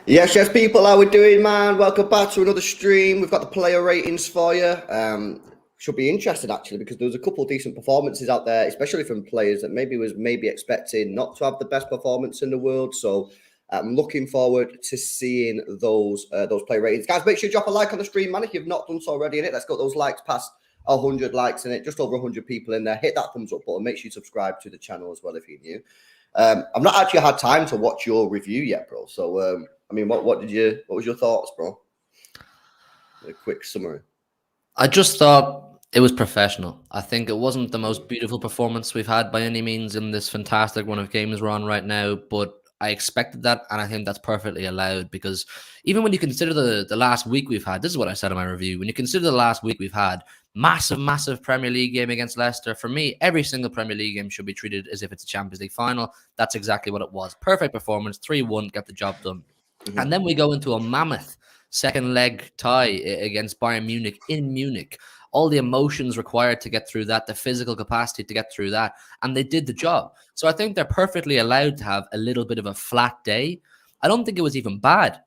Yeah, Chef people, how we doing, man? Welcome back to another stream. We've got the player ratings for you. Should be interested, actually, because there was a couple of decent performances out there, especially from players that maybe expecting not to have the best performance in the world. So I'm looking forward to seeing those player ratings. Guys, make sure you drop a like on the stream, man, if you've not done so already in it. Let's get those likes past 100 likes in it, just over 100 people in there. Hit that thumbs up button. Make sure you subscribe to the channel as well if you're new. I've not actually had time to watch your review yet, bro. So, I mean, what was your thoughts, bro? A quick summary. I just thought it was professional. I think it wasn't the most beautiful performance we've had by any means in this fantastic run of games we're on right now, but I expected that, and I think that's perfectly allowed, because even when you consider the last week we've had, this is what I said in my review, when you consider the last week we've had, massive Premier League game against Leicester, for me, every single Premier League game should be treated as if it's a Champions League final. That's exactly what it was. Perfect performance, 3-1, get the job done. Mm-hmm. And then we go into a mammoth second leg tie against Bayern Munich in Munich. All the emotions required to get through that, the physical capacity to get through that, and they did the job. So I think they're perfectly allowed to have a little bit of a flat day. I don't think it was even bad.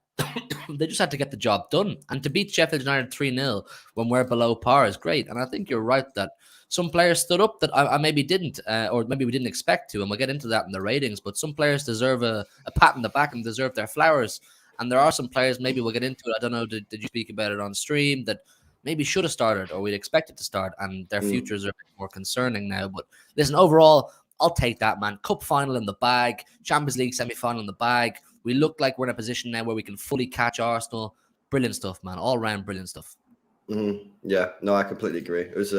They just had to get the job done. And to beat Sheffield United 3-0 when we're below par is great. And I think you're right that some players stood up that I maybe didn't, or maybe we didn't expect to, and we'll get into that in the ratings, but some players deserve a pat on the back and deserve their flowers. And there are some players, maybe we'll get into it, I don't know, did you speak about it on stream, that maybe should have started or we'd expected to start, and their futures are a bit more concerning now. But listen, overall, I'll take that, man. Cup final in the bag, Champions League semi-final in the bag. We look like we're in a position now where we can fully catch Arsenal. Brilliant stuff, man. All round brilliant stuff. Mm-hmm. Yeah, no, I completely agree. It was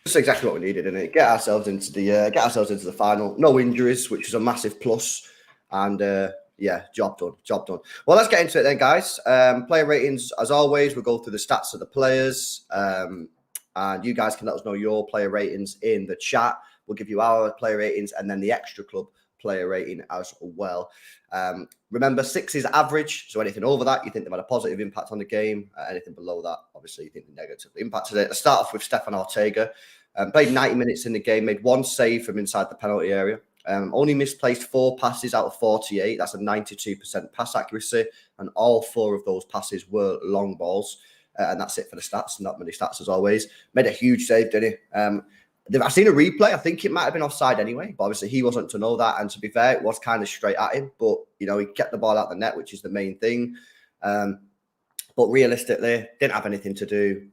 just exactly what we needed, didn't it? Get ourselves into the final. No injuries, which is a massive plus. And yeah, job done. Well, let's get into it then, guys. Player ratings, as always, we'll go through the stats of the players. And you guys can let us know your player ratings in the chat. We'll give you our player ratings, and then the Xtra Club player rating as well. Remember, 6 is average, so anything over that, you think they've had a positive impact on the game. Anything below that, obviously, you think they negatively impacted it. Let's start off with Stefan Ortega. Played 90 minutes in the game, made 1 save from inside the penalty area. Only misplaced 4 passes out of 48. That's a 92% pass accuracy, and all 4 of those passes were long balls. And that's it for the stats. Not many stats as always. Made a huge save, didn't he? I've seen a replay. I think it might have been offside anyway, but obviously he wasn't to know that. And to be fair, it was kind of straight at him. But, he kept the ball out the net, which is the main thing. But realistically, didn't have anything to do.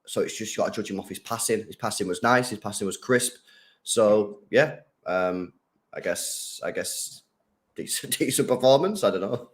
So it's just you got to judge him off his passing. His passing was nice. His passing was crisp. So, yeah, I guess decent performance. I don't know.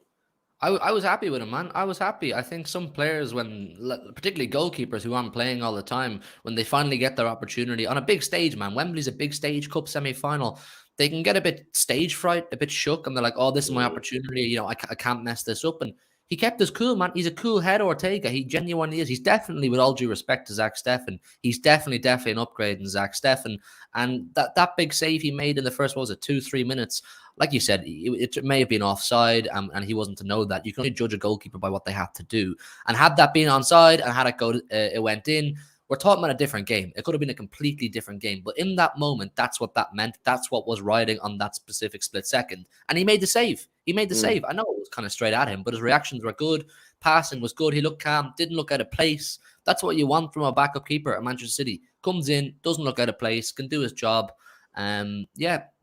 I was happy with him, man. I was happy. I think some players, particularly goalkeepers who aren't playing all the time, when they finally get their opportunity on a big stage, man, Wembley's a big stage, cup semi-final, they can get a bit stage fright, a bit shook, and they're like, oh, this is my opportunity. I can't mess this up. And he kept his cool, man. He's a cool head, Ortega. He genuinely is. He's definitely, with all due respect to Zach Steffen, he's definitely an upgrade in Zach Steffen. And that big save he made in the first, 2-3 minutes, like you said, it may have been offside, and he wasn't to know that. You can only judge a goalkeeper by what they have to do. And had that been onside and had it went in, we're talking about a different game. It could have been a completely different game. But in that moment, that's what that meant. That's what was riding on that specific split second. And he made the save. Save. I know it was kind of straight at him, but his reactions were good. Passing was good. He looked calm, didn't look out of place. That's what you want from a backup keeper at Manchester City. Comes in, doesn't look out of place, can do his job.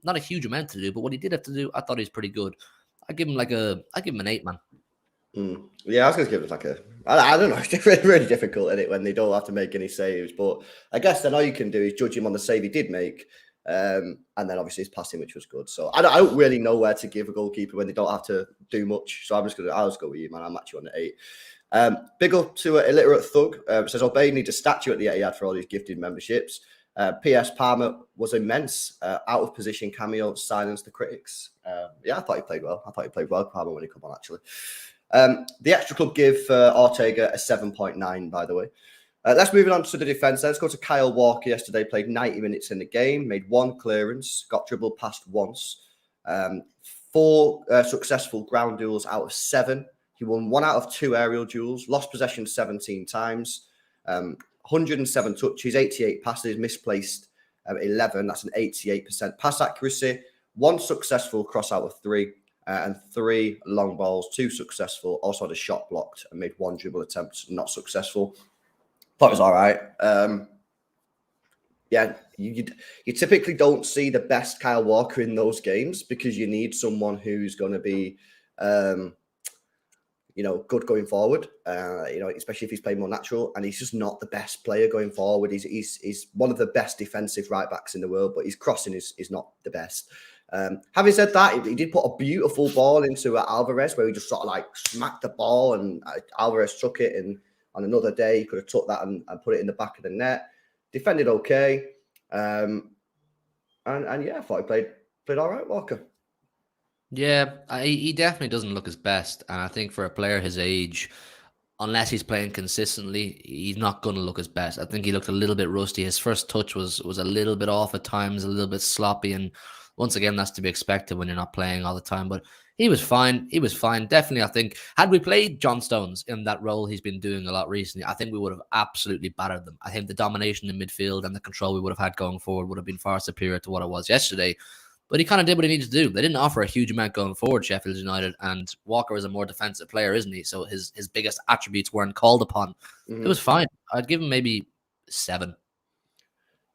Not a huge amount to do, but what he did have to do, I thought he was pretty good. I give him an 8, man. Yeah, I was going to give it I don't know, it's really difficult, isn't it, when they don't have to make any saves, but I guess then all you can do is judge him on the save he did make, and then obviously his passing, which was good. So I don't really know where to give a goalkeeper when they don't have to do much, so I'll just go with you, man. I'm actually on the 8. Big up to Illiterate Thug. Says, Obey needs a statue at the Etihad for all these gifted memberships. P.S. Palmer was immense. Out of position cameo silenced the critics. I thought he played well. Palmer, when he come on, actually. The Xtra Club give Ortega a 7.9, by the way. Let's move on to the defence. Let's go to Kyle Walker. Yesterday played 90 minutes in the game, made 1 clearance, got dribbled past once. 4 successful ground duels out of 7. He won 1 out of 2 aerial duels, lost possession 17 times. 107 touches, 88 passes, misplaced 11. That's an 88% pass accuracy. 1 successful cross out of 3, and 3 long balls, 2 successful. Also had a shot blocked and made 1 dribble attempt, not successful. Thought it was all right. You typically don't see the best Kyle Walker in those games because you need someone who's going to be good going forward, especially if he's playing more natural, and he's just not the best player going forward. He's one of the best defensive right backs in the world, but his crossing is not the best. Having said that, he did put a beautiful ball into Alvarez where he just sort of like smacked the ball, and Alvarez took it, and on another day he could have took that and put it in the back of the net. Defended okay. I thought he played all right, Walker. Yeah, he definitely doesn't look his best. And I think for a player his age, unless he's playing consistently, he's not going to look his best. I think he looked a little bit rusty. His first touch was a little bit off at times, a little bit sloppy. And once again, that's to be expected when you're not playing all the time. But he was fine. Definitely, I think, had we played John Stones in that role he's been doing a lot recently, I think we would have absolutely battered them. I think the domination in midfield and the control we would have had going forward would have been far superior to what it was yesterday. But he kind of did what he needed to do. They didn't offer a huge amount going forward, Sheffield United, and Walker is a more defensive player, isn't he? So his biggest attributes weren't called upon. It was fine. I'd give him maybe 7.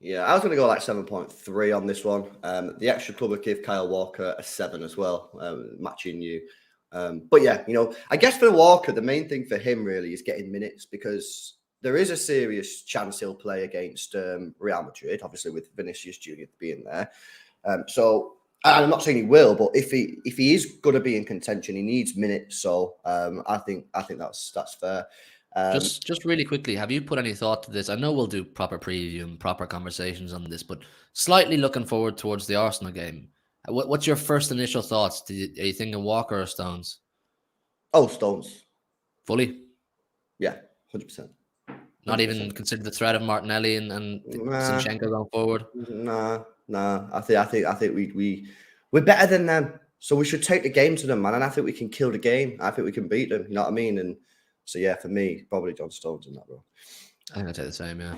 Yeah, I was going to go like 7.3 on this one. The Xtra Club would give Kyle Walker a 7 as well, matching you. But yeah, I guess for Walker, the main thing for him really is getting minutes, because there is a serious chance he'll play against Real Madrid, obviously with Vinicius Junior being there. So I'm not saying he will, but if he is going to be in contention, he needs minutes. So I think that's fair. Just really quickly, have you put any thought to this? I know we'll do proper preview and proper conversations on this, but slightly looking forward towards the Arsenal game. What's your first initial thoughts? Are you thinking Walker or Stones? Oh, Stones. Fully? Yeah, 100%. Not even consider the threat of Martinelli and Zinchenko going forward? Nah. I think we we're better than them. So we should take the game to them, man. And I think we can kill the game. I think we can beat them. You know what I mean? And so, yeah, for me, probably John Stones in that role. I think I'd say the same, yeah.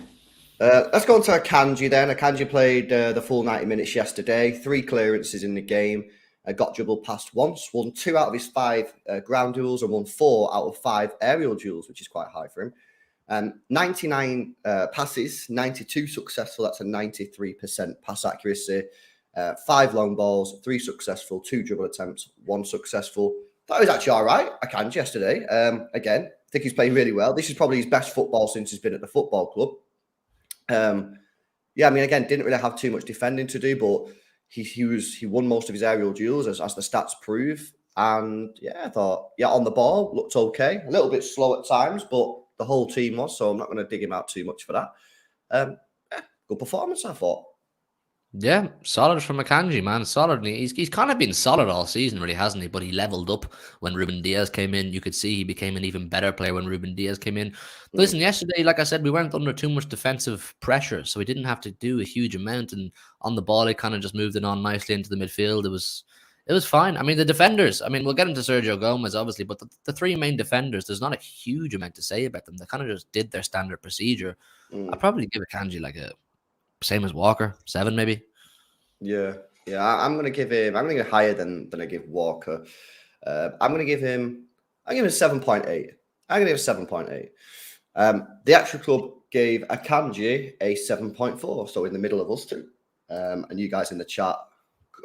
Let's go on to Akanji then. Akanji played the full 90 minutes yesterday. 3 clearances in the game. Got dribbled past once. Won 2 out of his 5 ground duels and won 4 out of 5 aerial duels, which is quite high for him. 99 passes, 92 successful. That's a 93% pass accuracy. 5 long balls, 3 successful, 2 dribble attempts, 1 successful. That was actually all right, Akanji, yesterday. Again, I think he's playing really well. This is probably his best football since he's been at the football club. Yeah, I mean, again, didn't really have too much defending to do, but he won most of his aerial duels as the stats prove. And yeah, I thought, yeah, on the ball, looked okay. A little bit slow at times, but the whole team was, so I'm not going to dig him out too much for that. Yeah, good performance, I thought. Yeah, solid from Akanji, man. Solid. He's kind of been solid all season, really, hasn't he? But he leveled up when Ruben Diaz came in. You could see he became an even better player when Ruben Diaz came in. Listen, yesterday, like I said, we weren't under too much defensive pressure, so we didn't have to do a huge amount. And on the ball, he kind of just moved it on nicely into the midfield. It was fine. I mean, the defenders, I mean, we'll get into Sergio Gomez, obviously, but the 3 main defenders, there's not a huge amount to say about them. They kind of just did their standard procedure. I'd probably give Akanji like a same as Walker, 7 maybe. Yeah. I'm going to give him higher than I give Walker. I'm going to give him a 7.8. I'm going to give a 7.8. The Xtra Club gave Akanji a 7.4, so in the middle of us two. And you guys in the chat,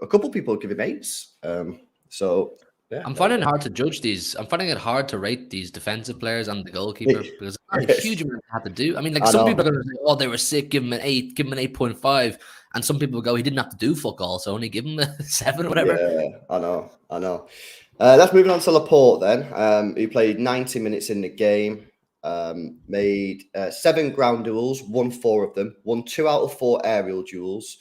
a couple people give him 8s. So yeah, I'm finding it hard to judge these. I'm finding it hard to rate these defensive players and the goalkeeper because it's not a huge amount to have to do. I mean, like some people are going to say, "Oh, they were sick. Give him an 8. Give him an 8.5." And some people go, "He didn't have to do fuck all, so only give him a 7 or whatever." Yeah, I know. Let's move on to Laporte then. He played 90 minutes in the game. Made 7 ground duels, won 4 of them. Won 2 out of 4 aerial duels.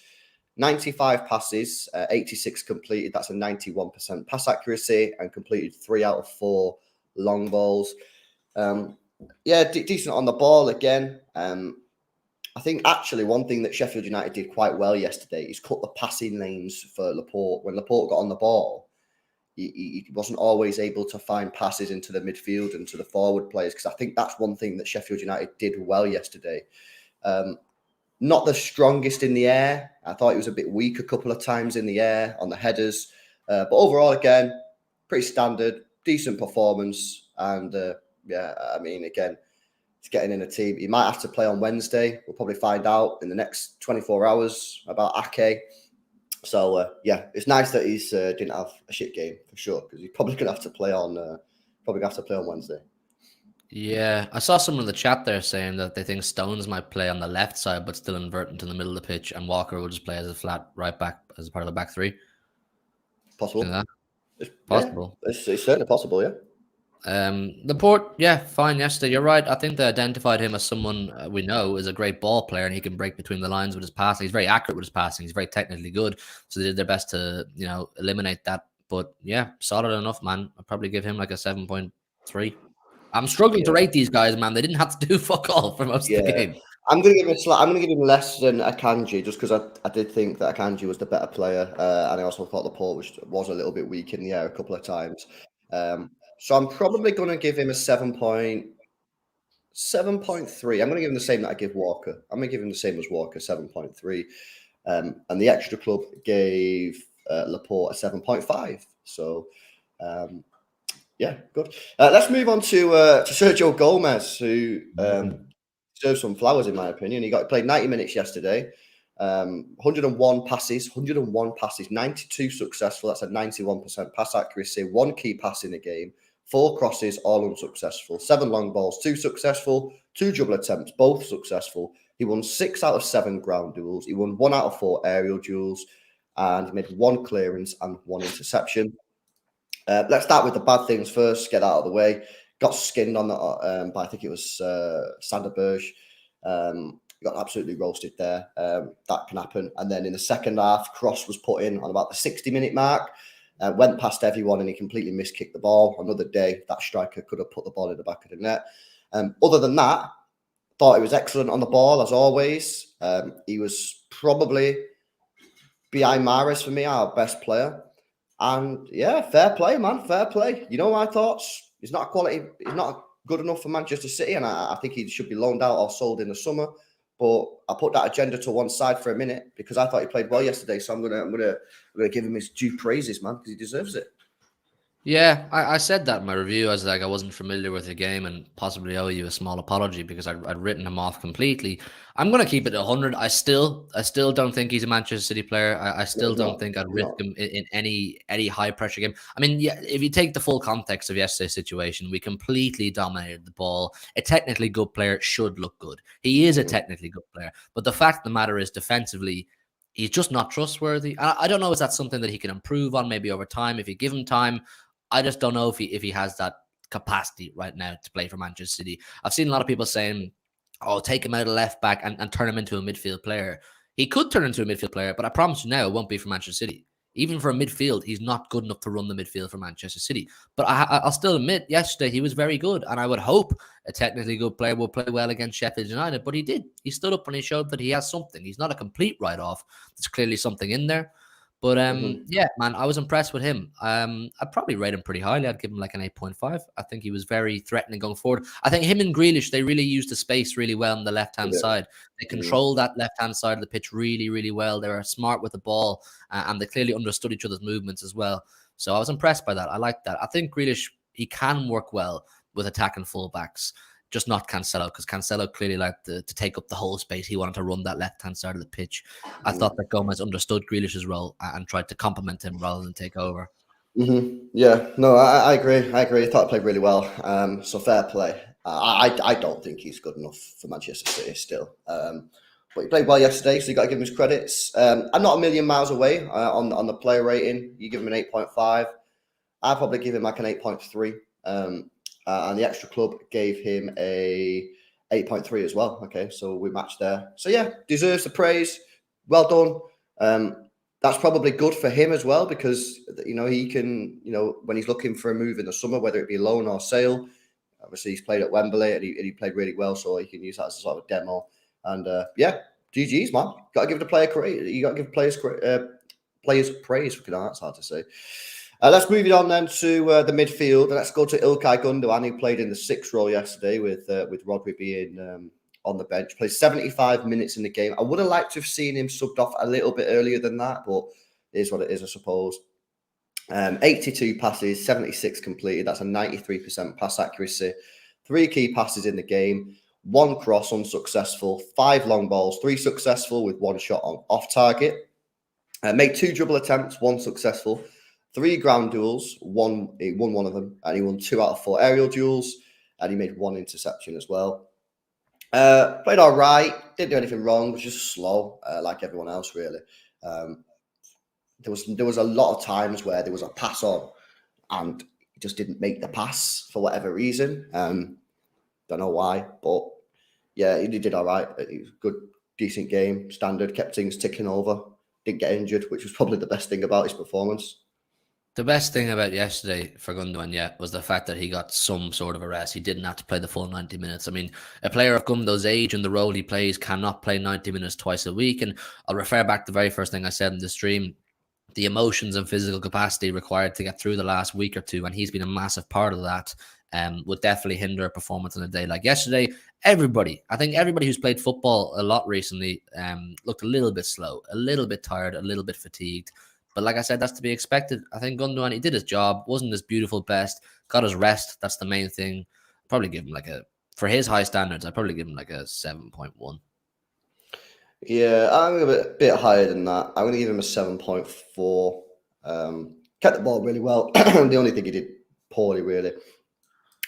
95 passes, 86 completed. That's a 91% pass accuracy, and completed 3 out of 4 long balls. Decent on the ball again. I think actually one thing that Sheffield United did quite well yesterday is cut the passing lanes for Laporte. When Laporte got on the ball, he wasn't always able to find passes into the midfield and to the forward players, because I think that's one thing that Sheffield United did well yesterday. Not the strongest in the air. I thought he was a bit weak a couple of times in the air on the headers. But overall, again, pretty standard, decent performance. And I mean, again, he's getting in a team. He might have to play on Wednesday. We'll probably find out in the next 24 hours about Ake. So, it's nice that he's didn't have a shit game for sure, because he's probably going to have to play on Wednesday. Yeah, I saw someone in the chat there saying that they think Stones might play on the left side, but still invert into the middle of the pitch, and Walker will just play as a flat right back as part of the back 3. Possible. It's possible. Yeah, it's certainly possible, yeah. Laporte, fine yesterday. You're right. I think they identified him as someone we know is a great ball player, and he can break between the lines with his passing. He's very accurate with his passing. He's very technically good. So they did their best to, eliminate that. But yeah, solid enough, man. I'd probably give him like a 7.3. I'm struggling to rate these guys, man. They didn't have to do fuck all for most of the game. I'm going to give him less than Akanji, just because I did think that Akanji was the better player, and I also thought Laporte was a little bit weak in the air a couple of times. So I'm probably going to give him a 7.3. I'm going to give him the same that I give Walker. I'm going to give him the same as Walker, 7.3. And the Xtra Club gave Laporte a 7.5. So, good. Let's move on to Sergio Gomez, who deserves some flowers, in my opinion. He played 90 minutes yesterday. 101 passes, 92 successful. That's a 91% pass accuracy. 1 key pass in the game. 4 crosses, all unsuccessful. 7 long balls, 2 successful. 2 dribble attempts, both successful. He won 6 out of 7 ground duels. He won 1 out of 4 aerial duels. And he made 1 clearance and 1 interception. Let's start with the bad things first, get out of the way. Got skinned on that by, I think it was Sander Berge. Got absolutely roasted there. That can happen. And then in the second half, cross was put in on about the 60-minute mark. Went past everyone, and he completely miskicked the ball. Another day, that striker could have put the ball in the back of the net. Other than that, thought he was excellent on the ball, as always. He was probably behind Mahrez for me, our best player. And yeah, fair play, man. Fair play. You know my thoughts. He's not quality. He's not good enough for Manchester City, and I think he should be loaned out or sold in the summer. But I put that agenda to one side for a minute because I thought he played well yesterday. So I'm gonna give him his due praises, man, because he deserves it. Yeah, I said that in my review. I was like, I wasn't familiar with the game and possibly owe you a small apology because I'd written him off completely. I'm going to keep it 100. I still don't think he's a Manchester City player. I No, still he's don't not. think I'd He's risk not. him in any high pressure game. I mean, yeah, if you take the full context of yesterday's situation, we completely dominated the ball. A technically good player should look good. He is a technically good player, but the fact of the matter is, defensively, he's just not trustworthy. I don't know if that's something that he can improve on maybe over time if you give him time. I just don't know if he has that capacity right now to play for Manchester City. I've seen a lot of people saying, "Oh, take him out of left back and turn him into a midfield player." He could turn into a midfield player, but I promise you now, it won't be for Manchester City. Even for a midfield, he's not good enough to run the midfield for Manchester City. But I'll still admit, yesterday he was very good, and I would hope a technically good player will play well against Sheffield United. But he did. He stood up and he showed that he has something. He's not a complete write-off. There's clearly something in there. But Mm-hmm. yeah, man, I was impressed with him. I'd probably rate him pretty highly. I'd give him like an 8.5. I think he was very threatening going forward. I think him and Grealish, they really used the space really well on the left-hand side. They controlled that left-hand side of the pitch really, really well. They were smart with the ball, and they clearly understood each other's movements as well. So I was impressed by that. I like that. I think Grealish, he can work well with attacking fullbacks, just not Cancelo, because Cancelo clearly liked to take up the whole space. He wanted to run that left-hand side of the pitch. I thought that Gomez understood Grealish's role and tried to complement him rather than take over. Mm-hmm. Yeah, no, I agree. I agree. I thought he played really well. So fair play. I don't think he's good enough for Manchester City still. But he played well yesterday, so you got to give him his credits. I'm not a million miles away on the player rating. You give him an 8.5. I'd probably give him like an 8.3. And the Extra Club gave him a 8.3 as well. Okay, so we matched there. So yeah, deserves the praise. Well done. That's probably good for him as well because he can when he's looking for a move in the summer, whether it be loan or sale. Obviously, he's played at Wembley and he played really well, so he can use that as a sort of demo. And yeah, GG's man. Got to give the player credit. You got to give players praise. That's hard to say. Let's move it on then to the midfield. Let's go to Ilkay Gundogan, who played in the 6th role yesterday with Rodri being on the bench. Played 75 minutes in the game. I would have liked to have seen him subbed off a little bit earlier than that, but it is what it is, I suppose. 82 passes, 76 completed. That's a 93% pass accuracy. 3 key passes in the game. 1 cross unsuccessful. 5 long balls, 3 successful with 1 shot on off target. Made 2 dribble attempts, 1 successful. 3 ground duels, he won 1 of them, and he won 2 out of 4 aerial duels, and he made 1 interception as well. Played all right, didn't do anything wrong, was just slow, like everyone else, really. There was a lot of times where there was a pass on, and he just didn't make the pass for whatever reason. Don't know why, but yeah, he did all right. It was a good, decent game, standard, kept things ticking over, didn't get injured, which was probably the best thing about his performance. The best thing about yesterday for Gundogan, was the fact that he got some sort of a rest. He didn't have to play the full 90 minutes. I mean, a player of Gundogan's age and the role he plays cannot play 90 minutes twice a week. And I'll refer back to the very first thing I said in the stream, the emotions and physical capacity required to get through the last week or two, and he's been a massive part of that, would definitely hinder a performance on a day like yesterday. I think everybody who's played football a lot recently looked a little bit slow, a little bit tired, a little bit fatigued. But like I said, that's to be expected. I think Gundogan, he did his job, wasn't his beautiful best, got his rest. That's the main thing. Probably give him for his high standards, I'd probably give him like a 7.1. Yeah, I'm a bit higher than that. I'm going to give him a 7.4. Kept the ball really well. The only thing he did poorly, really,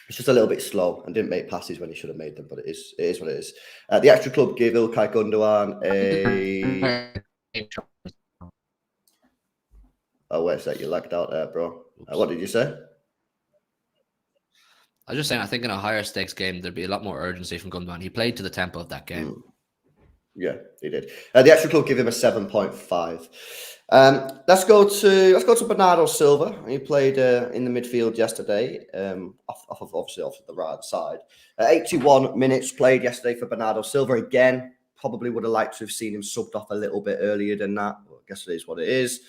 it's just a little bit slow and didn't make passes when he should have made them. But it is what it is. The Extra Club gave Ilkay Gundogan a... Oh, where's that? You lagged out there, bro. What did you say? I was just saying, I think in a higher stakes game, there'd be a lot more urgency from Gundogan. He played to the tempo of that game. Yeah, he did. The Extra Club give him a 7.5. Let's go to Bernardo Silva. He played in the midfield yesterday, obviously off the right side. 81 minutes played yesterday for Bernardo Silva again. Probably would have liked to have seen him subbed off a little bit earlier than that. Well, I guess it is what it is.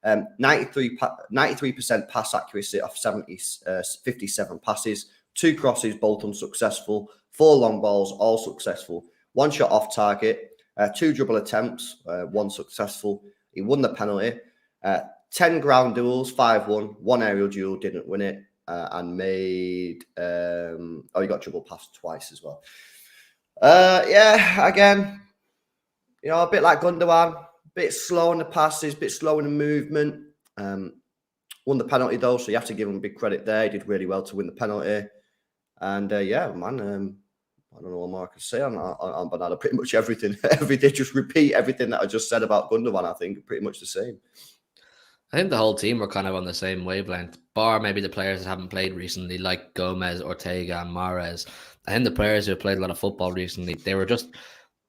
93% pass accuracy off 57 passes. 2 crosses, both unsuccessful. 4 long balls, all successful. 1 shot off target. 2 dribble attempts, 1 successful. He won the penalty. 10 ground duels, 5-1. 1 aerial duel, didn't win it. And made... he got dribble passed twice as well. Again, a bit like Gundogan. A bit slow in the passes, a bit slow in the movement. Won the penalty, though, so you have to give him big credit there. He did really well to win the penalty. And, I don't know what more I can say on Bernardo. Pretty much everything. Just repeat everything that I just said about Gundogan, I think. Pretty much the same. I think the whole team were kind of on the same wavelength, bar maybe the players that haven't played recently, like Gomez, Ortega, and Mahrez. I think the players who have played a lot of football recently, they were just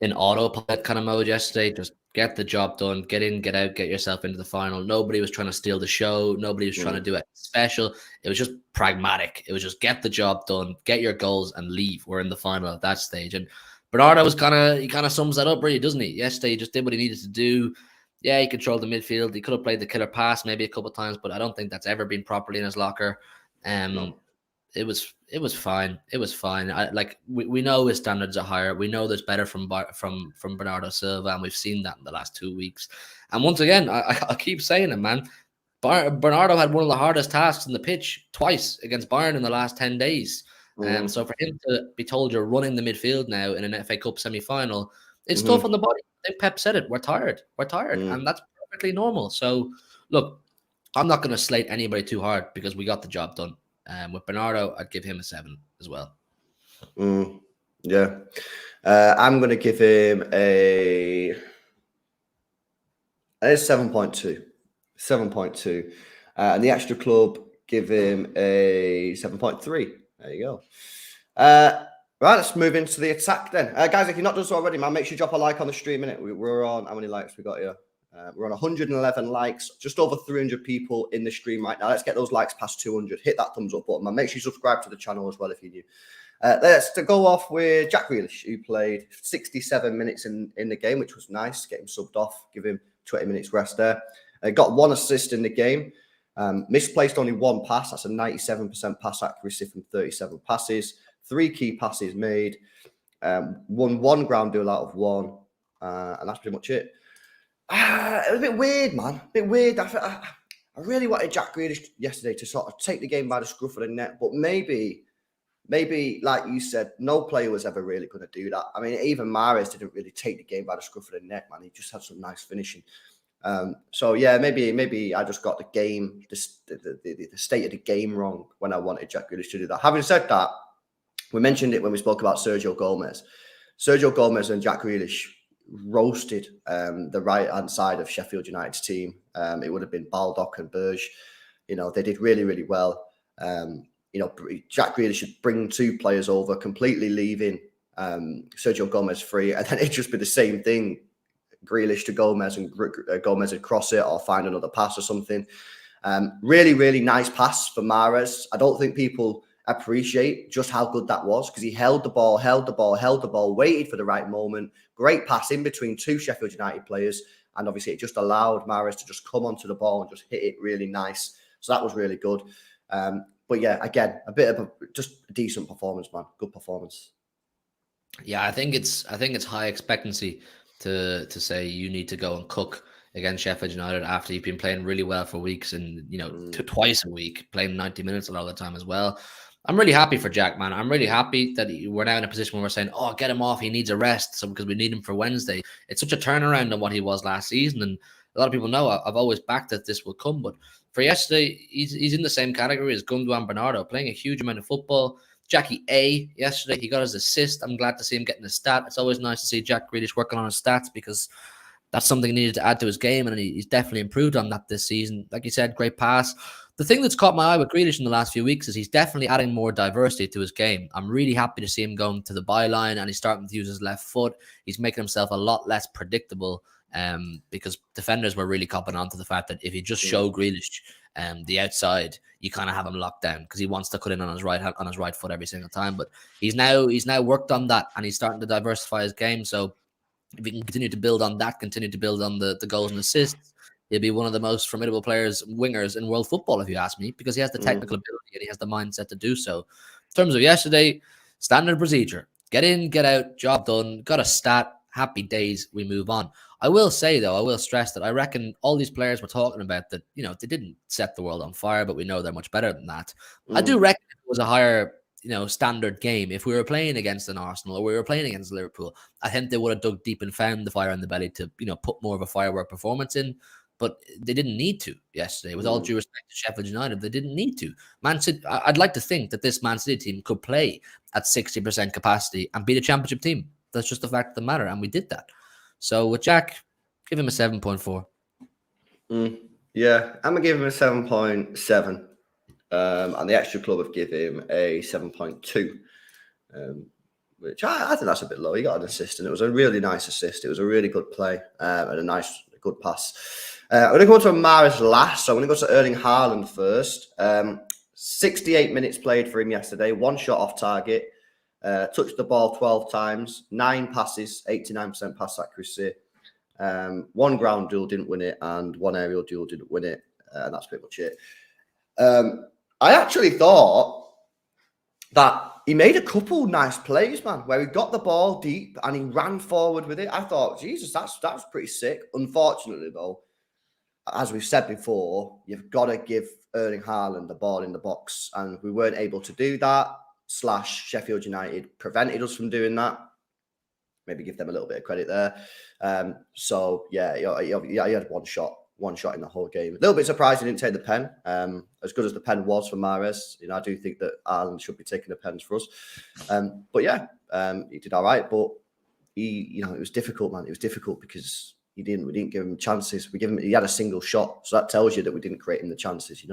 in autopilot kind of mode yesterday. Just get the job done, get in, get out, get yourself into the final. Nobody was trying to steal the show. Nobody was trying to do it special. It was just pragmatic. It was just get the job done, get your goals, and leave. We're in the final at that stage. And Bernardo was kind of sums that up, really, doesn't he? Yesterday, he just did what he needed to do. Yeah, he controlled the midfield. He could have played the killer pass maybe a couple of times, but I don't think that's ever been properly in his locker. No. It was fine. It was fine. We know his standards are higher. We know there's better from Bernardo Silva, and we've seen that in the last 2 weeks. And once again, I keep saying it, man. Bernardo had one of the hardest tasks on the pitch twice against Bayern in the last 10 days. So for him to be told you're running the midfield now in an FA Cup semi-final, it's tough on the body. I think Pep said it. We're tired. And that's perfectly normal. So, look, I'm not going to slate anybody too hard because we got the job done. With Bernardo, I'd give him a 7 as well. Yeah. I'm going to give him a 7.2. 7.2. And the Xtra Club give him a 7.3. There you go. Right, let's move into the attack then. Guys, if you're not done so already, man, make sure you drop a like on the stream, innit? We're on, how many likes we got here? We're on 111 likes, just over 300 people in the stream right now. Let's get those likes past 200. Hit that thumbs up button, man. Make sure you subscribe to the channel as well if you're new. Let's go off with Jack Grealish, who played 67 minutes in the game, which was nice. Get him subbed off, give him 20 minutes rest there. Got 1 assist in the game. Misplaced only 1 pass. That's a 97% pass accuracy from 37 passes. 3 key passes made. Won 1 ground duel out of 1. And that's pretty much it. It was a bit weird, man. A bit weird. I really wanted Jack Grealish yesterday to sort of take the game by the scruff of the neck, but maybe, like you said, no player was ever really going to do that. I mean, even Mahrez didn't really take the game by the scruff of the neck, man. He just had some nice finishing. So yeah, maybe I just got the game, the state of the game wrong when I wanted Jack Grealish to do that. Having said that, we mentioned it when we spoke about Sergio Gomez. Sergio Gomez and Jack Grealish roasted the right-hand side of Sheffield United's team. It would have been Baldock and Berge. They did really, really well. Jack Grealish should bring 2 players over, completely leaving Sergio Gomez free, and then it'd just be the same thing. Grealish to Gomez, and Gomez would cross it or find another pass or something. Really, really nice pass for Mahrez. I don't think people appreciate just how good that was because he held the ball, waited for the right moment. Great pass in between 2 Sheffield United players. And obviously it just allowed Mahrez to just come onto the ball and just hit it really nice. So that was really good. But yeah, again, a bit of just a decent performance, man. Good performance. Yeah, I think it's high expectancy to say you need to go and cook against Sheffield United after you've been playing really well for weeks and, twice a week, playing 90 minutes a lot of the time as well. I'm really happy for Jack, man. I'm really happy that we're now in a position where we're saying, oh, get him off. He needs a rest because we need him for Wednesday. It's such a turnaround on what he was last season. And a lot of people know I've always backed that this will come. But for yesterday, he's in the same category as Gundogan Bernardo, playing a huge amount of football. Jackie A yesterday, he got his assist. I'm glad to see him getting a stat. It's always nice to see Jack Grealish working on his stats because that's something he needed to add to his game. And he's definitely improved on that this season. Like you said, great pass. The thing that's caught my eye with Grealish in the last few weeks is he's definitely adding more diversity to his game. I'm really happy to see him going to the byline and he's starting to use his left foot. He's making himself a lot less predictable because defenders were really copping on to the fact that if you just show Grealish the outside, you kind of have him locked down because he wants to cut in on his right foot every single time. But he's now worked on that and he's starting to diversify his game. So If he can continue to build on that, continue to build on the goals and assists, he'll be one of the most formidable wingers in world football, if you ask me, because he has the technical ability and he has the mindset to do so. In terms of yesterday, standard procedure. Get in, get out, job done, got a stat, happy days, we move on. I will say, though, I will stress that I reckon all these players we're talking about that, they didn't set the world on fire, but we know they're much better than that. I do reckon it was a higher standard game. If we were playing against an Arsenal or we were playing against Liverpool, I think they would have dug deep and found the fire in the belly to, put more of a firework performance in. But they didn't need to yesterday. With all due respect to Sheffield United, they didn't need to. Man City, I'd like to think that this Man City team could play at 60% capacity and beat a championship team. That's just the fact of the matter, and we did that. So with Jack, give him a 7.4. Yeah, I'm going to give him a 7.7. And the Xtra Club have given him a 7.2, which I think that's a bit low. He got an assist, and it was a really nice assist. It was a really good play and a good pass. I'm going to go to Mahrez last, so I'm going to go to Erling Haaland first. 68 minutes played for him yesterday, 1 shot off target, touched the ball 12 times, 9 passes, 89% pass accuracy. 1 ground duel, didn't win it, and 1 aerial duel, didn't win it, and that's pretty much it. I actually thought that he made a couple nice plays, man, where he got the ball deep and he ran forward with it. I thought, Jesus, that's pretty sick. Unfortunately, though, as we've said before, you've got to give Erling Haaland the ball in the box, and we weren't able to do that. Sheffield United prevented us from doing that. Maybe give them a little bit of credit there. So yeah, he had 1 shot in the whole game. A little bit surprised he didn't take the pen. As good as the pen was for Mahrez, I do think that Haaland should be taking the pens for us. But yeah, he did all right. But it was difficult, man. It was difficult because we didn't give him chances. He had a single shot, so that tells you that we didn't create him the chances.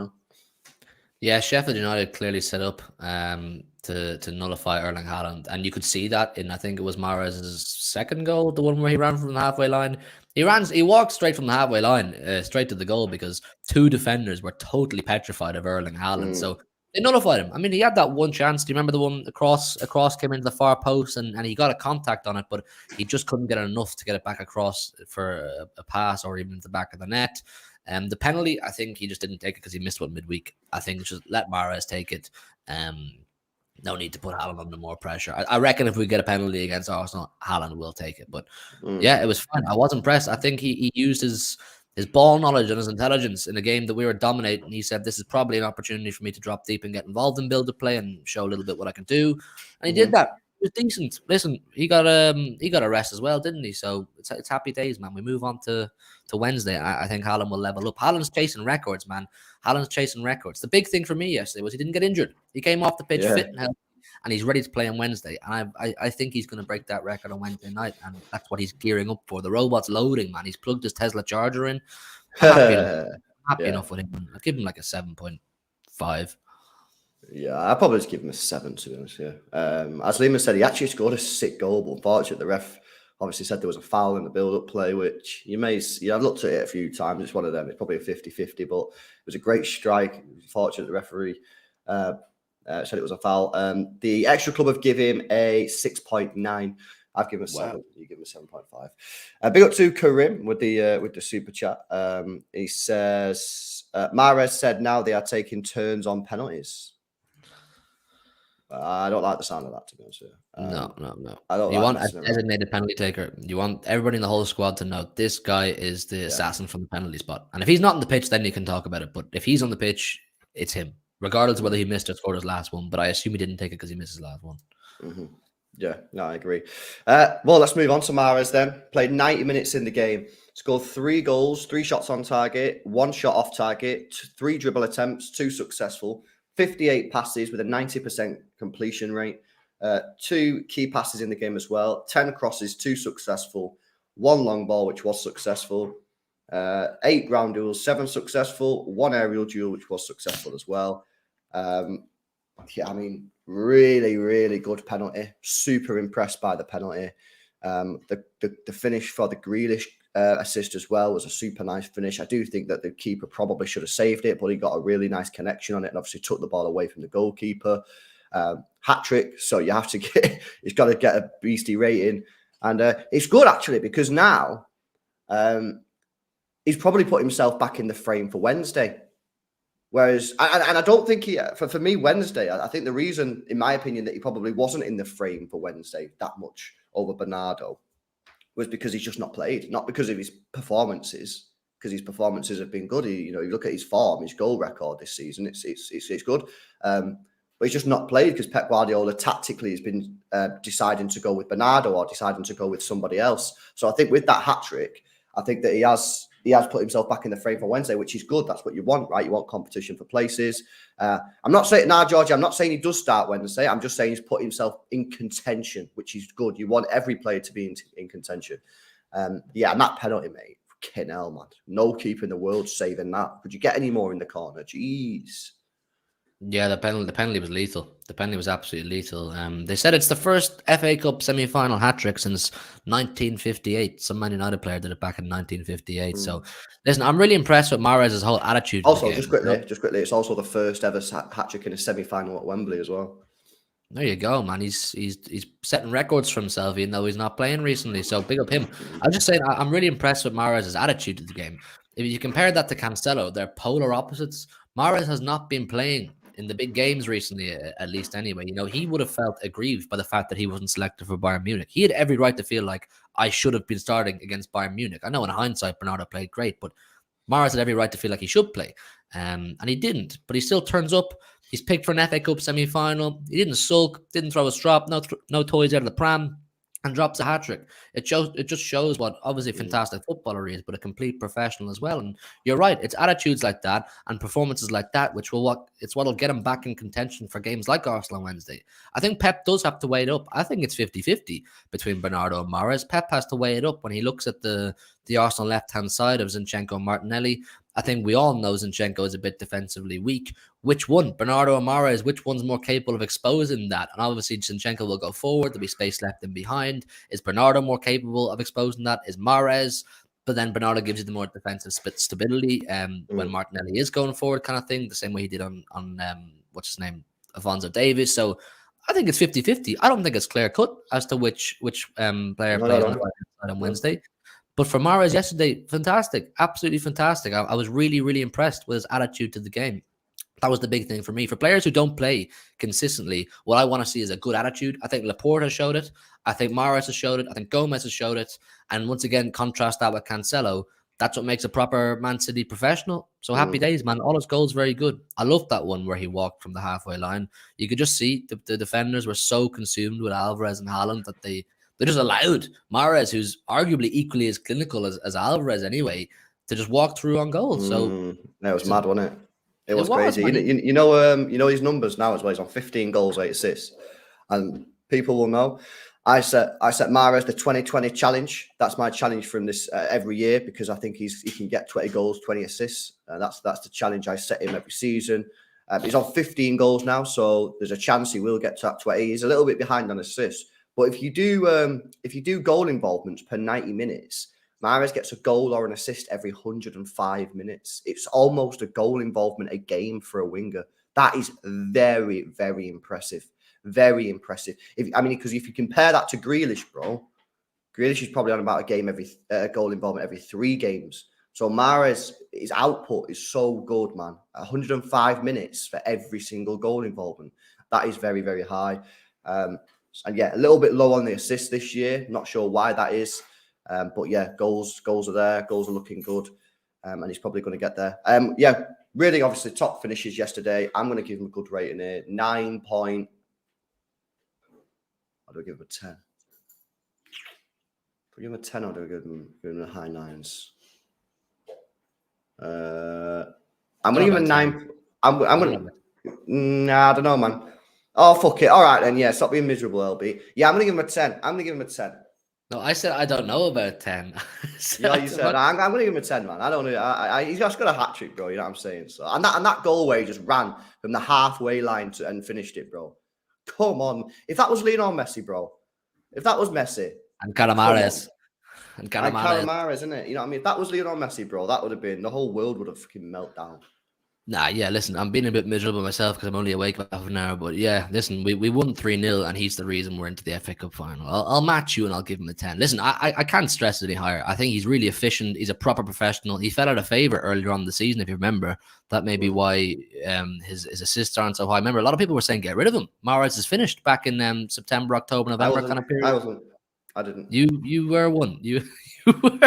Yeah, Sheffield United clearly set up to nullify Erling Haaland, and you could see that in, I think it was Mahrez's second goal, the one where he ran from the halfway line. He walked straight from the halfway line, straight to the goal, because 2 defenders were totally petrified of Erling Haaland. So they nullified him. I mean, he had that one chance. Do you remember the one across came into the far post and he got a contact on it, but he just couldn't get enough to get it back across for a pass or even to the back of the net. The penalty, I think he just didn't take it because he missed one midweek. I think just let Mahrez take it. No need to put Haaland under more pressure. I reckon if we get a penalty against Arsenal, Haaland will take it. But yeah, it was fine. I was impressed. I think he used his ball knowledge and his intelligence in a game that we were dominating. He said, this is probably an opportunity for me to drop deep and get involved in build of play and show a little bit what I can do. And he did that. It was decent. Listen, he got a rest as well, didn't he? So it's happy days, man. We move on to Wednesday. I think Haaland will level up. Haaland's chasing records, man. Haaland's chasing records. The big thing for me yesterday was he didn't get injured. He came off the pitch fit and healthy, and he's ready to play on Wednesday. And I think he's going to break that record on Wednesday night, and that's what he's gearing up for. The robot's loading, man. He's plugged his Tesla charger in. I'm happy enough with him. I'll give him like a 7.5. Yeah, I'd probably just give him a 7, to be honest. Yeah. As Lehman said, he actually scored a sick goal, but unfortunately, the ref obviously said there was a foul in the build-up play, which I've looked at it a few times. It's one of them. It's probably a 50-50, but it was a great strike. Unfortunately, the referee said it was a foul. The Xtra Club have given him a 6.9. I've given him a 7. You give him a 7.5. Big up to Karim with the super chat. He says, Mahrez said now they are taking turns on penalties. I don't like the sound of that, to be honest with you. No. I don't. You want a designated penalty taker. You want everybody in the whole squad to know this guy is the assassin from the penalty spot. And if he's not on the pitch, then you can talk about it. But if he's on the pitch, it's him, regardless of whether he missed or scored his last one. But I assume he didn't take it because he missed his last one. Yeah, no, I agree. Well, let's move on to Mahrez then. Played 90 minutes in the game. Scored 3 goals, 3 shots on target, 1 shot off target, 3 dribble attempts, 2 successful. 58 passes with a 90% completion rate. 2 key passes in the game as well. 10 crosses, 2 successful. 1 long ball, which was successful. 8 ground duels, 7 successful. 1 aerial duel, which was successful as well. Really, really good penalty. Super impressed by the penalty. The finish for the Grealish assist as well was a super nice finish. I do think that the keeper probably should have saved it, but he got a really nice connection on it and obviously took the ball away from the goalkeeper. Hat trick, so you have to he's got to get a beastie rating. And it's good, actually, because now he's probably put himself back in the frame for Wednesday. Whereas, and I don't think for me, Wednesday, I think the reason, in my opinion, that he probably wasn't in the frame for Wednesday that much over Bernardo was because he's just not played, not because of his performances, because his performances have been good. You look at his form, his goal record this season, it's good. But he's just not played because Pep Guardiola tactically has been deciding to go with Bernardo or deciding to go with somebody else. So I think with that hat-trick, I think that he has put himself back in the frame for Wednesday, which is good. That's what you want, right? You want competition for places. I'm not saying, Georgie, I'm not saying he does start Wednesday. I'm just saying he's put himself in contention, which is good. You want every player to be in contention. And that penalty, mate, fucking hell, man. No keeper in the world saving that. Could you get any more in the corner? Jeez. Yeah, the penalty was lethal. The penalty was absolutely lethal. They said it's the first FA Cup semi-final hat-trick since 1958. Some Man United player did it back in 1958. So, listen, I'm really impressed with Mahrez's whole attitude. Also, just quickly, it's also the first ever hat-trick in a semi-final at Wembley as well. There you go, man. He's setting records for himself, even though he's not playing recently. So big up him. I was just saying, I'm really impressed with Mahrez's attitude to the game. If you compare that to Cancelo, they're polar opposites. Mahrez has not been playing in the big games recently, at least anyway. He would have felt aggrieved by the fact that he wasn't selected for Bayern Munich. He had every right to feel like, I should have been starting against Bayern Munich. I know in hindsight, Bernardo played great, but Mahrez had every right to feel like he should play. And he didn't, but he still turns up. He's picked for an FA Cup semi-final. He didn't sulk, didn't throw a strop, no toys out of the pram, and drops a hat-trick. It just shows what obviously a fantastic footballer he is, but a complete professional as well. And you're right, it's attitudes like that and performances like that what'll get him back in contention for games like Arsenal on Wednesday. I think Pep does have to weigh it up. I think it's 50-50 between Bernardo and Mahrez. Pep has to weigh it up when he looks at the Arsenal left-hand side of Zinchenko and Martinelli. I think we all know Zinchenko is a bit defensively weak. Which one, Bernardo or Mahrez, which one's more capable of exposing that? And obviously Zinchenko will go forward. There'll be space left in behind. Is Bernardo more capable of exposing that? Is Mahrez? But then Bernardo gives you the more defensive stability when Martinelli is going forward kind of thing, the same way he did on what's his name, Alphonso Davies. So I think it's 50-50. I don't think it's clear-cut as to which player plays on Wednesday. But for Mahrez yesterday, fantastic, absolutely fantastic. I was really, really impressed with his attitude to the game. That was the big thing for me. For players who don't play consistently, what I want to see is a good attitude. I think Laporte has showed it. I think Mahrez has showed it. I think Gomez has showed it. And once again, contrast that with Cancelo. That's what makes a proper Man City professional. So happy days, man. All his goals very good. I loved that one where he walked from the halfway line. You could just see the defenders were so consumed with Alvarez and Haaland that they just allowed Mahrez, who's arguably equally as clinical as Alvarez anyway, to just walk through on goal. So that was mad, wasn't it? It was crazy. You know his numbers now as well. He's on 15 goals, 8 assists, and people will know. I set Mahrez the 2020 challenge. That's my challenge from this every year because I think he can get 20 goals, 20 assists. That's the challenge I set him every season. He's on 15 goals now, so there's a chance he will get to that 20. He's a little bit behind on assists. But if you do goal involvements per 90 minutes, Mahrez gets a goal or an assist every 105 minutes. It's almost a goal involvement a game for a winger. That is very, very impressive. Very impressive. Because if you compare that to Grealish, bro, Grealish is probably on about a goal involvement every 3 games. So Mahrez, his output is so good, man. 105 minutes for every single goal involvement. That is very, very high. And yeah, a little bit low on the assists this year. Not sure why that is. But yeah, goals are there. Goals are looking good. And he's probably going to get there. Yeah, really, obviously, top finishes yesterday. I'm going to give him a good rating here. 9 point. Or do I give him a 10? Do I give him a 10 or do I give him a high 9s? I'm going to give him a 9. I'm going to... Nah, I don't know, man. Oh, fuck it. All right, then. Yeah, stop being miserable, LB. Yeah, I'm going to give him a 10. I'm going to give him a 10. No, I said I don't know about 10. Yeah, you said I'm going to give him a 10, man. I don't know. He's just got a hat trick, bro. You know what I'm saying? So, and that goal where he just ran from the halfway line and finished it, bro. Come on. If that was Lionel Messi, bro. If that was Messi. And Mahrez. And Mahrez, isn't it? You know what I mean? If that was Lionel Messi, bro, that would have been, the whole world would have fucking melted down. Nah, yeah, listen, I'm being a bit miserable myself because I'm only awake for half an hour. But yeah, listen, we won 3-0, and he's the reason we're into the FA Cup final. I'll match you and I'll give him a 10. Listen, I can't stress it any higher. I think he's really efficient. He's a proper professional. He fell out of favour earlier on in the season, if you remember. That may be why his assists aren't so high. Remember, a lot of people were saying, get rid of him. Mahrez is finished back in September, October, I November kind wasn't. of period. I wasn't. I didn't. You were one. You were one.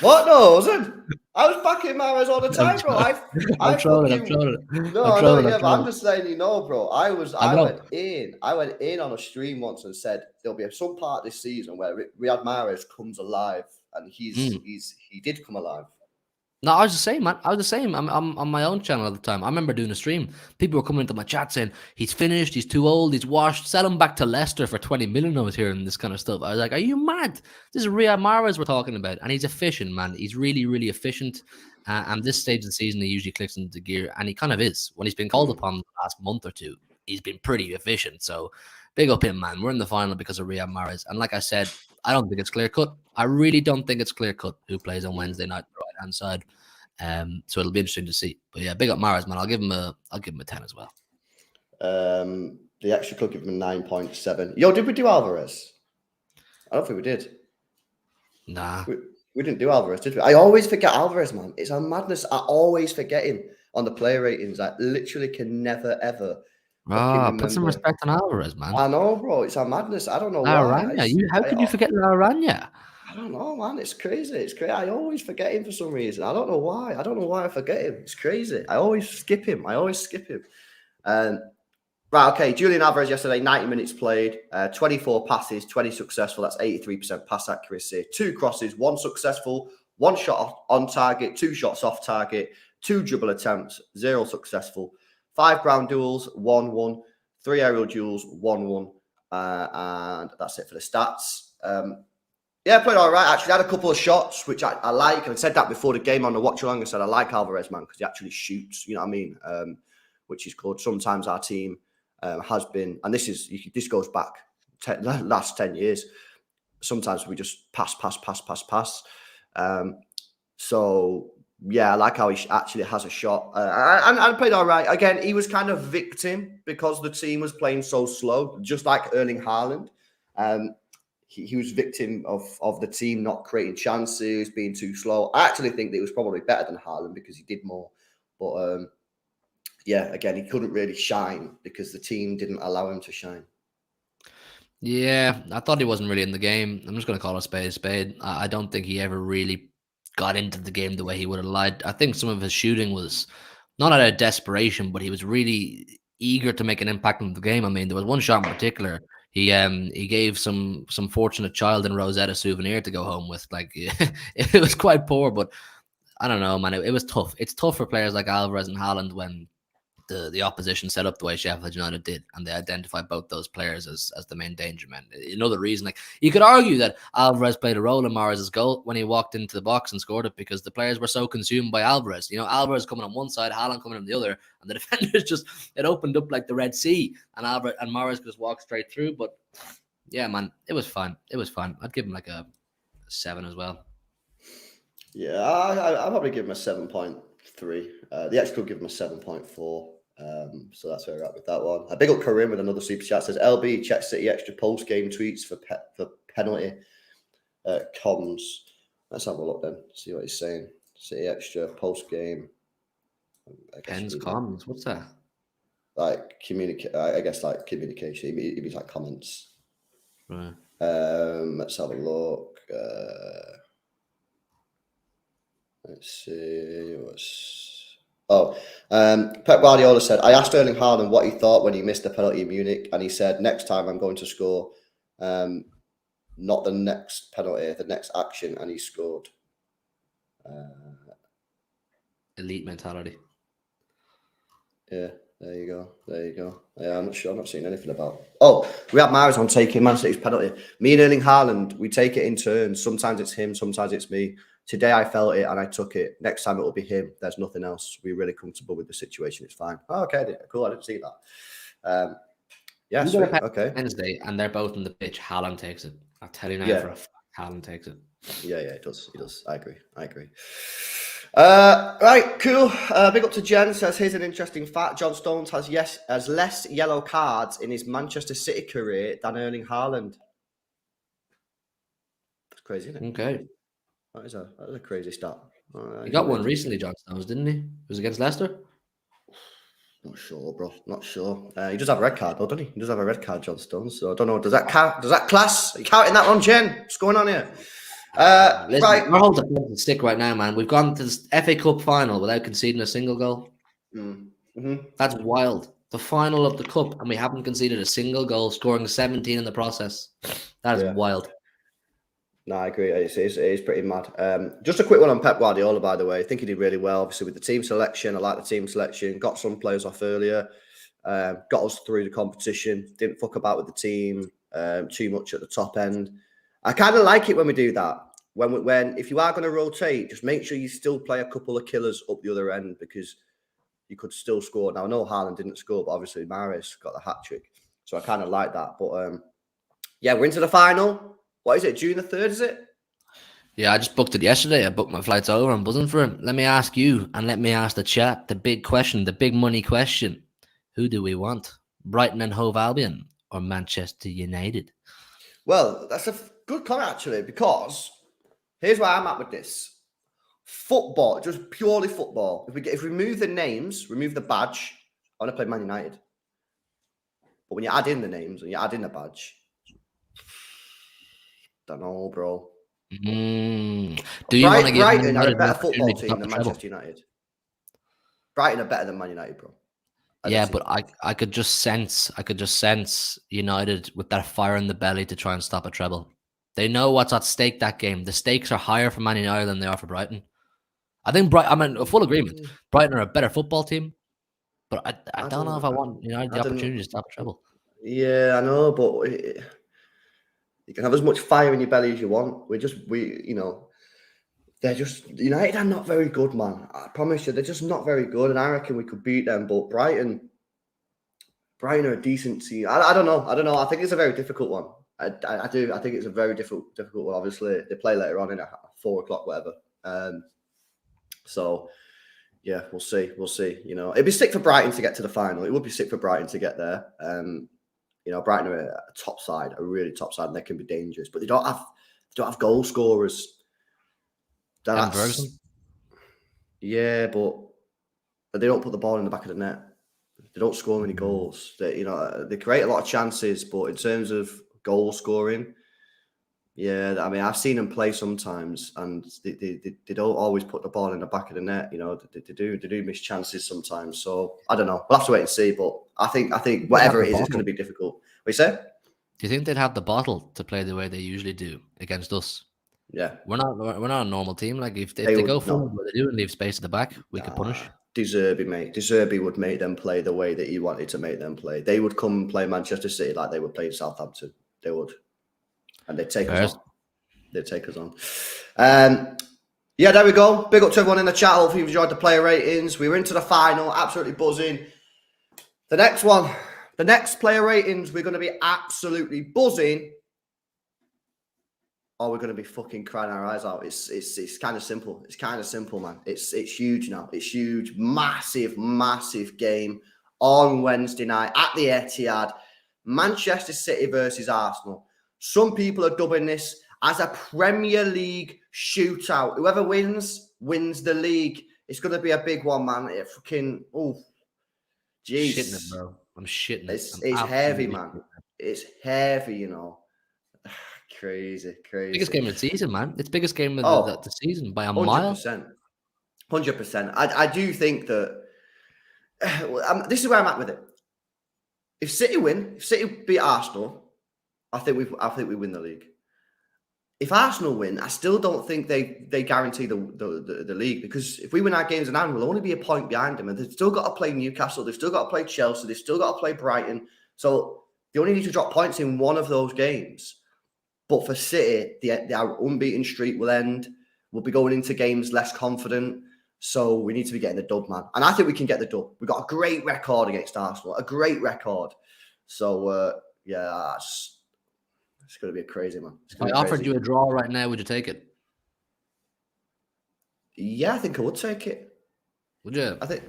What? No, I wasn't. I was backing Mahrez all the I'm, time, bro. tro- I'm trolling. I'm Fucking. trolling. No, I'm I know, trolling. I'm yeah, but I'm trolling. just letting you know, bro. I I know. went in on a stream once and said there'll be some part this season where Riyad Mahrez comes alive, and Mm. he did come alive. No, I was the same, man. I was the same. I'm on my own channel at the time. I remember doing a stream. People were coming into my chat saying he's finished, he's too old, he's washed. Sell him back to Leicester for 20 million. I was hearing this kind of stuff. I was like, "Are you mad? This is Riyad Mahrez we're talking about, and he's efficient, man. He's really, really efficient. And this stage of the season, he usually clicks into gear, and he kind of is. When he's been called upon the last month or two, he's been pretty efficient. So, big up him, man. We're in the final because of Riyad Mahrez, and like I said, I don't think it's clear cut. I really don't think it's clear cut who plays on Wednesday night, the right hand side. So it'll be interesting to see. But yeah, big up Mahrez, man. I'll give him a 10 as well. The Extra Club give him a 9.7. Yo, did we do Alvarez? I don't think we did. Nah. We didn't do Alvarez, did we? I always forget Alvarez, man. It's a madness. I always forget him on the player ratings. I literally can never, ever Put some respect on Alvarez, man. I know, bro. It's a madness. I don't know La why. Aranya. How could you forget La Aranya? I don't know, man. It's crazy. It's crazy. I always forget him for some reason. I don't know why. I don't know why I forget him. It's crazy. I always skip him. Right, okay. Julian Alvarez yesterday, 90 minutes played, 24 passes, 20 successful. That's 83% pass accuracy. 2 crosses, 1 successful, 1 shot on target, 2 shots off target, 2 dribble attempts, 0 successful. 5 ground duels, 1-1. 3 aerial duels, 1-1. And that's it for the stats. Yeah, played all right. Actually, had a couple of shots, which I like. I said that before the game on the watch along. I said I like Alvarez, man, because he actually shoots. You know what I mean? Which is good. Sometimes our team has been, and this goes back last 10 years. Sometimes we just pass. So yeah, I like how he actually has a shot. And played all right. Again, he was kind of victim because the team was playing so slow, just like Erling Haaland. He was victim of the team not creating chances, being too slow. I actually think that he was probably better than Haaland because he did more. But yeah, again, he couldn't really shine because the team didn't allow him to shine. Yeah, I thought he wasn't really in the game. I'm just going to call a spade a spade. I don't think he ever really got into the game the way he would have liked. I think some of his shooting was not out of desperation, but he was really eager to make an impact on the game. I mean, there was one shot in particular. He gave some fortunate child in Rosetta souvenir to go home with. Like it was quite poor, but I don't know, man. It was tough. It's tough for players like Alvarez and Haaland when the opposition set up the way Sheffield United did, and they identified both those players as the main danger men. Another reason, like you could argue that Alvarez played a role in Mahrez's goal when he walked into the box and scored it because the players were so consumed by Alvarez. You know, Alvarez coming on one side, Haaland coming on the other, and the defenders it opened up like the Red Sea, and Alvarez and Mahrez could just walk straight through. But yeah, man, it was fun. It was fun. I'd give him like a 7 as well. Yeah, I'll probably give him a 7.3. The X could give him a 7.4. So that's where we're at with that one. A big up Karim with another super chat says LB check City Extra post game tweets for penalty comms. Let's have a look then. See what he's saying. City Extra post game. Pens comms. What's that? Like communicate. I guess like communication. It means like comments. Right. Let's have a look. Let's see Pep Guardiola said, I asked Erling Haaland what he thought when he missed the penalty in Munich, and he said, next time I'm going to score, not the next penalty, the next action, and he scored. Elite mentality. Yeah, there you go. Yeah, I'm not sure. I'm not seeing anything about. Oh, we have Mahrez on taking Man City's penalty. Me and Erling Haaland, we take it in turns. Sometimes it's him, sometimes it's me. Today I felt it and I took it. Next time it will be him. There's nothing else. We're really comfortable with the situation. It's fine. Oh, okay, cool. I didn't see that. Yeah, sweet. Okay. Wednesday, and they're both on the pitch. Haaland takes it. I'll tell you now for a fact. Haaland takes it. Yeah, it does. I agree. Right, cool. Big up to Jen. Says, here's an interesting fact. John Stones has less yellow cards in his Manchester City career than Erling Haaland. That's crazy, isn't it? Okay. That is a crazy stat. He got one recently, John Stones, didn't he? It was against Leicester. Not sure, bro. Not sure. He does have a red card, though, doesn't he? He does have a red card, John Stones. So I don't know. Does that count? Does that class? Are you counting that one, Jen? What's going on here? Listen, Right. our whole defense stick right now, man. We've gone to the FA Cup final without conceding a single goal. Mm-hmm. That's wild. The final of the cup, and we haven't conceded a single goal, scoring 17 in the process. That is wild. No, I agree. It is pretty mad. Just a quick one on Pep Guardiola, by the way. I think he did really well, obviously, with the team selection. I like the team selection. Got some players off earlier. Got us through the competition. Didn't fuck about with the team too much at the top end. I kind of like it when we do that. When if you are going to rotate, just make sure you still play a couple of killers up the other end, because you could still score. Now, I know Haaland didn't score, but obviously Mahrez got the hat trick. So I kind of like that. But yeah, we're into the final. What is it? June the 3rd, is it? Yeah, I just booked it yesterday. I booked my flights over. I'm buzzing for it. Let me ask you, and let me ask the chat, the big question, the big money question. Who do we want? Brighton and Hove Albion or Manchester United? Well, that's a good comment, actually, because here's where I'm at with this. Football, just purely football. If we remove the names, remove the badge, I want to play Man United. But when you add in the names and you add in the badge, don't know, bro. Do you want to give Brighton Man are a United better an football opportunity to team stop than the treble? Manchester United. Brighton are better than Man United, bro. Yeah, but I could just sense United with that fire in the belly to try and stop a treble. They know what's at stake that game. The stakes are higher for Man United than they are for Brighton. I think I'm in full agreement. Brighton are a better football team, but I don't know if I want United the opportunity to stop a treble. Yeah, I know, but you can have as much fire in your belly as you want. They're just United are not very good, man. I promise you, they're just not very good, and I reckon we could beat them. But Brighton are a decent team. I don't know. I think it's a very difficult one. I do. I think it's a very difficult one. Obviously, they play later on at 4:00, whatever. So yeah, we'll see. It'd be sick for Brighton to get to the final. It would be sick for Brighton to get there. Brighton are a top side, a really top side, and they can be dangerous. But they don't have goal scorers. Yeah, but they don't put the ball in the back of the net. They don't score many goals. They create a lot of chances, but in terms of goal scoring, yeah, I mean, I've seen them play sometimes, and they don't always put the ball in the back of the net. They do miss chances sometimes. So I don't know. We'll have to wait and see. But I think whatever it is, it's going to be difficult. What you say? Do you think they'd have the bottle to play the way they usually do against us? Yeah, we're not a normal team. Like if they go forward, what they do and leave space at the back, we could punish. De Zerbi, mate. De Zerbi would make them play the way that he wanted to make them play. They would come and play Manchester City like they would play Southampton. They would, and they'd take us on. They'd take us on. Yeah, there we go. Big up to everyone in the chat. Hopefully you've enjoyed the player ratings. We were into the final, absolutely buzzing. The next one, the next player ratings, we're going to be absolutely buzzing. Or we're going to be fucking crying our eyes out. It's kind of simple. It's kind of simple, man. It's huge now. It's huge. Massive game on Wednesday night at the Etihad. Manchester City versus Arsenal. Some people are dubbing this as a Premier League shootout. Whoever wins the league. It's going to be a big one, man. It fucking, jeez. Shitting it, bro. I'm shitting it. It's heavy, man. It's heavy, Crazy. Biggest game of the season, man. It's biggest game of the season by a 100%, mile. 100%. I do think that this is where I'm at with it. If City beat Arsenal, I think we win the league. If Arsenal win, I still don't think they guarantee the league, because if we win our games in hand, we'll only be a point behind them, and they've still got to play Newcastle, they've still got to play Chelsea, they've still got to play Brighton. So they only need to drop points in one of those games. But for City, their unbeaten streak will end. We'll be going into games less confident. So we need to be getting the dub, man. And I think we can get the dub. We've got a great record against Arsenal. A great record. So, yeah, it's going to be a crazy, man. If I offered you a draw right now, would you take it? Yeah, I think I would take it. Would you? I think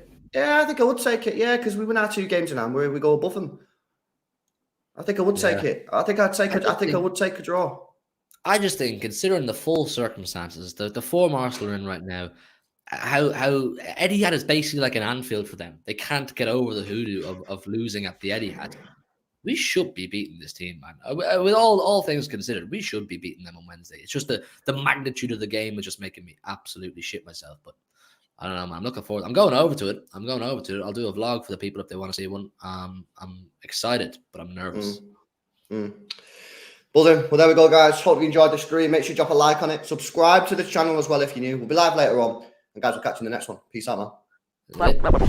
I would take it. Yeah, because we win our 2 games in hand where we go above them. I think I would take it. I think I'd take. I think I would take a draw. I just think, considering the full circumstances, the form Arsenal are in right now, how Etihad is basically like an Anfield for them. They can't get over the hoodoo of losing at the Etihad. We should be beating this team, man. With all things considered, we should be beating them on Wednesday. It's just the magnitude of the game is just making me absolutely shit myself. But I don't know, man. I'm looking forward. I'm going over to it. I'll do a vlog for the people if they want to see one. I'm excited, but I'm nervous. Well, there we go, guys. Hope you enjoyed the stream. Make sure you drop a like on it. Subscribe to the channel as well if you're new. We'll be live later on. And guys, we'll catch you in the next one. Peace out, man. Thank you.